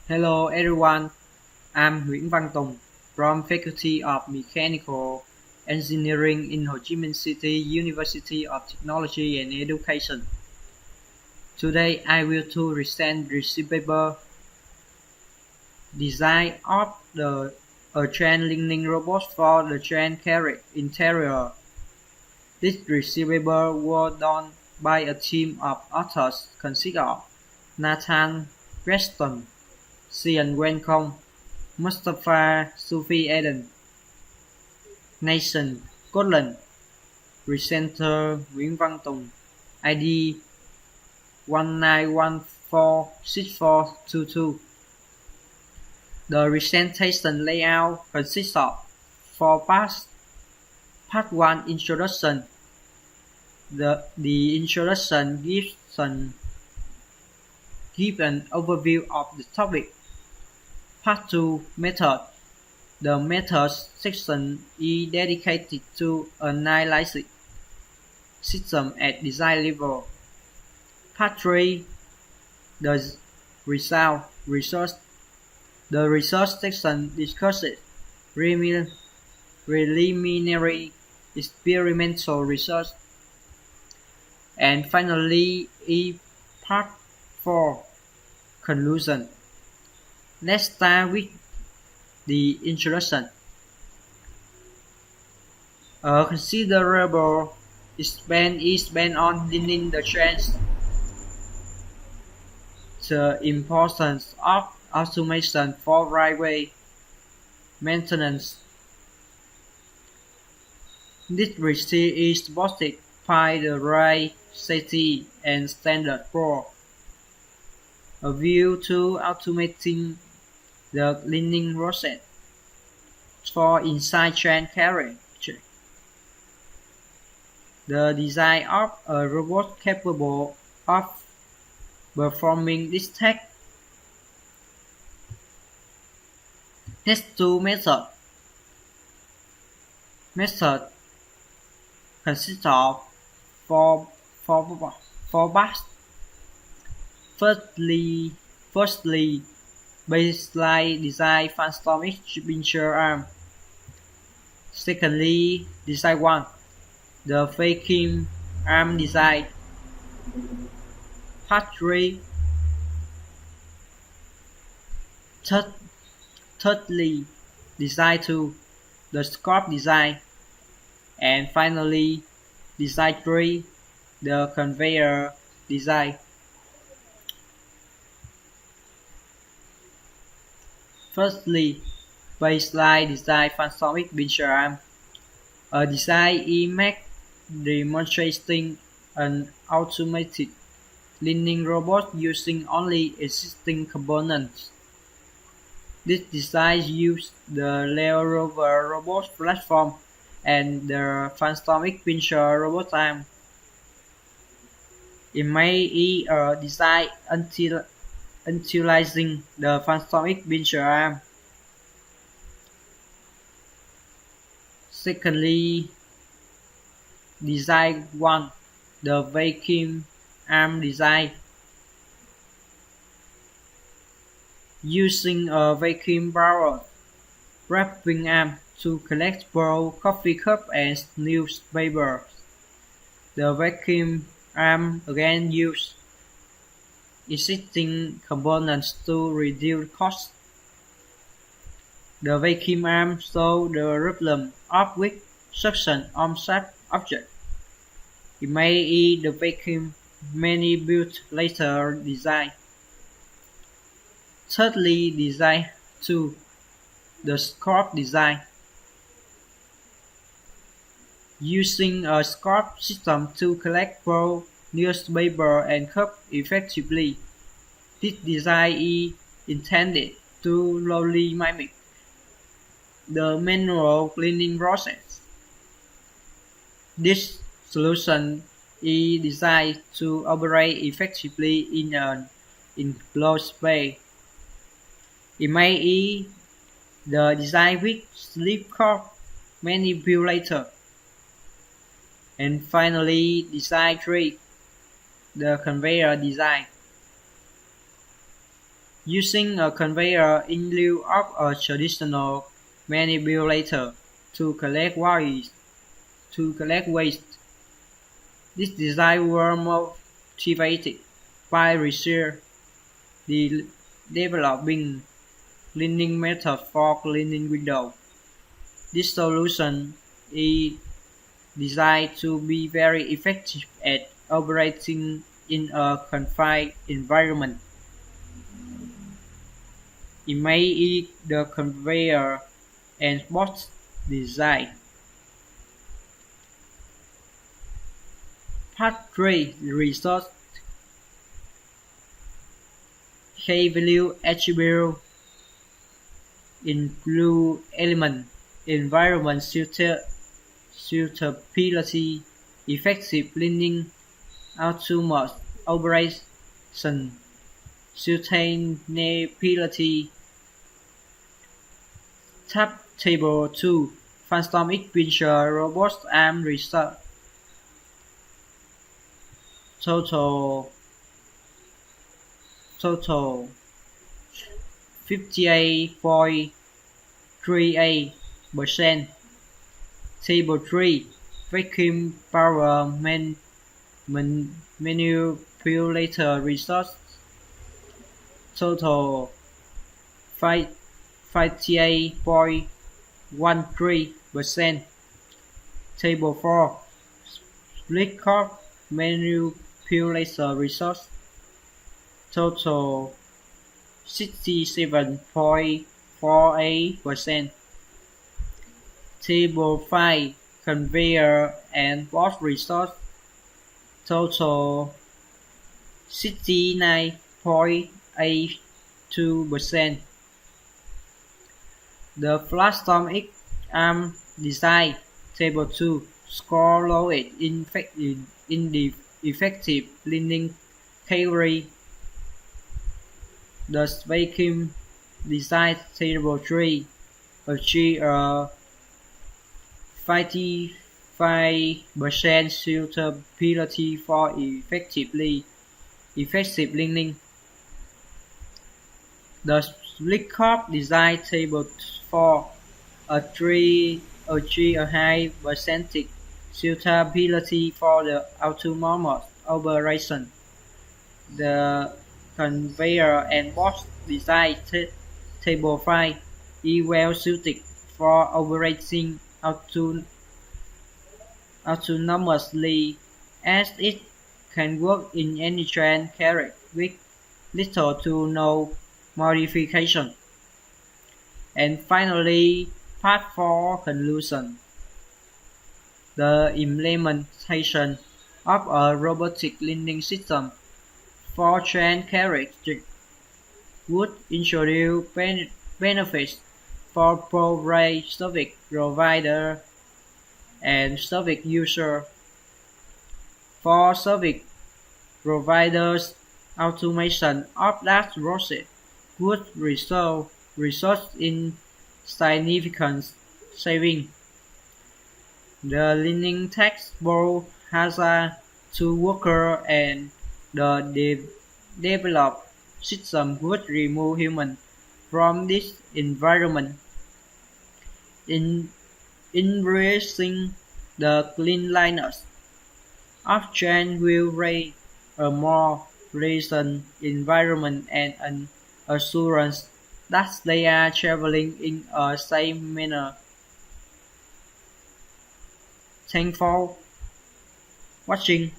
Hello everyone, I'm Nguyễn from Faculty of Mechanical Engineering in Ho Chi Minh City University of Technology and Education. Today I will to present research paper Design of a train learning robot for the train carriage interior. This research paper was done by a team of authors consisting of Nathan Preston, Sian Wen Kong, Mustafa Sufi Eden, Nathan Scotland, presenter Nguyễn Văn Tùng, ID 19146422. The presentation layout consists of 4 parts. Part 1 Introduction. The introduction gives an overview of the topic. Part 2 Method. The method section is dedicated to analyzing system at design level. Part 3 The result. Research. The research section discusses preliminary experimental research. And finally, Part 4 Conclusion. Let's start with the introduction. A considerable expense is spent on learning the trends. The importance of automation for railway maintenance. This research is supported by the Rail Safety and Standard Board. A view to automating the cleaning process for inside train carriage. The design of a robot capable of performing this task. Next to method. Method consists of four parts. Firstly, baseline design transformic pincher arm. Secondly, design 1, the vacuum arm design. Part 3. Thirdly, design 2, the scope design. And finally, design 3, the conveyor design. Firstly, baseline design transformic pincher arm. A design image demonstrating an automated cleaning robot using only existing components. This design uses the layover robot platform and the transformic pincher robot arm. It may be a design utilizing the transformic pincher arm. Secondly, design 1, the vacuum arm design. Using a vacuum powered wrapping arm to collect brown coffee cup and newspapers. The vacuum arm again uses existing components to reduce costs. The vacuum arm shows the problem of weak suction on sharp objects. It may be the vacuum many built later design. Thirdly, design 2, the scope design. Using a scope system to collect brown newspaper and cup effectively. This design is intended to slowly mimic the manual cleaning process. This solution is designed to operate effectively in an enclosed space. It may be the design with sleep cup many built later. And finally, design 3, the conveyor design. using a conveyor in lieu of a traditional manipulator to collect waste. This design was motivated by Reseach developing cleaning methods for cleaning windows. This solution is designed to be very effective at operating in a confined environment. Image the conveyor and box design. Part 3 Research. Key value attribute include element, environment suitability, effective cleaning, autonomous operation, sustainability. Tab Table 2 Phantom X Pincher Robot Arm Research. Total 58.38%. Table 3 Vacuum Power Manipulator Research. Total 58.13%. Table 4 Split Cord Manipulator Research. Total 67.48%. Table 5 Conveyor and Box Research. Total 69.82%. The Phantom X arm design. Table 2 Score lowest in the effective cleaning category. The vacuum design. Table 3 achieved a 55% suitability for effective cleaning. The split cord design. Table 4 achieved a high percentage suitability for the autonomous operation. The conveyor and box design. Table 5 is well suited for operating autonomously, as it can work in any train carriage with little to no modification. And finally, Part 4 Conclusion. The implementation of a robotic cleaning system for train carriage would introduce benefits for both rail service provider and service user. For service providers, automation of that process would result in significant savings. The cleaning task both hazard to workers and the developed system would remove humans from this environment, increasing the cleanliness of trains will raise a more pleasant environment and an assurance that they are traveling in a safe manner. Thanks for watching.